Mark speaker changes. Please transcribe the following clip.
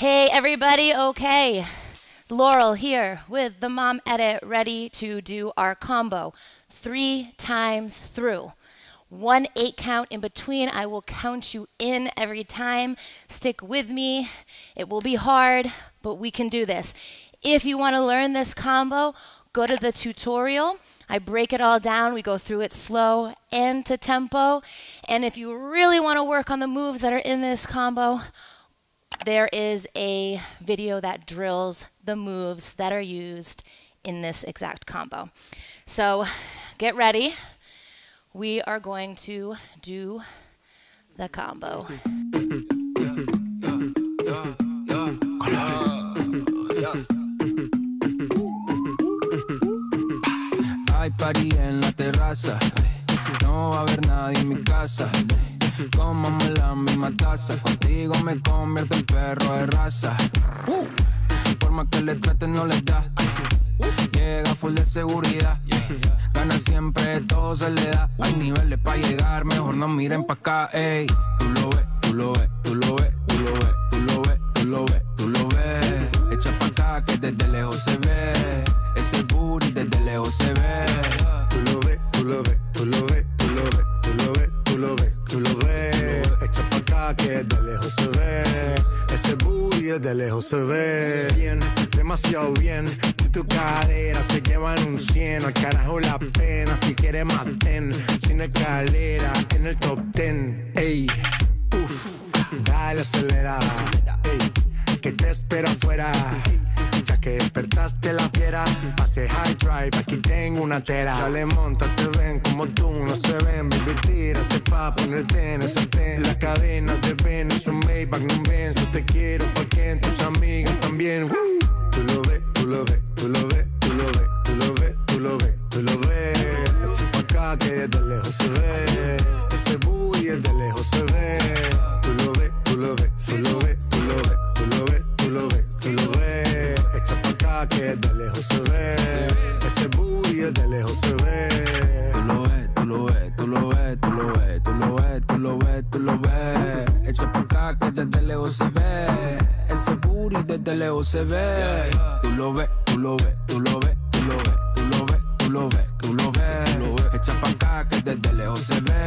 Speaker 1: Hey everybody, okay. Laurel here with the mom edit, ready to do our combo 3 times through. 1 8 count in between. I will count you in every time. Stick with me. It will be hard, but we can do this. If you want to learn this combo, go to the tutorial. I break it all down. We go through it slow and to tempo. And if you really want to work on the moves that are in this combo, there is a video that drills the moves that are used in this exact combo. So get ready. We are going to do the combo.
Speaker 2: Hay party en la terraza, no va a haber nadie en mi casa. Comamos la misma taza, contigo me convierto en perro de raza. Por más que le traten no les da. Llega full de seguridad, gana siempre, todo se le da. Hay niveles para llegar, mejor no miren pa' acá, ey. Tú lo ves, tú lo ves, tú lo ves, tú lo ves, tú lo ves, tú lo ves, tú lo ves. Echa pa' acá que desde lejos se ve, ese booty desde lejos se ve. Tú lo ves, tú lo ves, tú lo ves, tú lo ves, tú lo ves, tú lo ves, tú lo ves. Echa pa' acá que desde lejos se ve, ese booty desde lejos se ve. Bien, demasiado bien. Tu cadera se llevan un 100, al carajo la pena, si quieres maten, sin escalera, en el top 10, ey, uff, dale acelera, ey, que te espero afuera, ya que despertaste la fiera, pase high drive, aquí tengo una tera, dale monta, te ven como tú, no se ven, baby, tírate pa' ponerte en ese ten, la cadena de ven, es un Maybach, no ven, yo te quiero porque tus amigas también, tú lo ves, tú lo ves. Tú lo ves, tú lo ves, tú lo ves, tú lo ves, tú lo ves. Echa pa' acá que desde lejos se ve, ese booty desde lejos se ve. Tú lo ves, tú lo ves, tú lo ves, tú lo ves, tú lo ves, tú lo ves, tú lo ves. Echa pa' acá que desde lejos se ve, ese booty desde lejos se ve. Tú lo ves, tú lo ves, tú lo ves, tú lo ves, tú lo ves, tú lo ves, tú lo ves. Echa pa' acá que desde lejos se ve, ese booty desde lejos se ve. Tú lo ves, tú lo ves, tú lo ves, tú lo ves, tú lo ves, tú lo ves, tú lo ves, tú lo ves. Echa pa' acá que desde lejos se ve,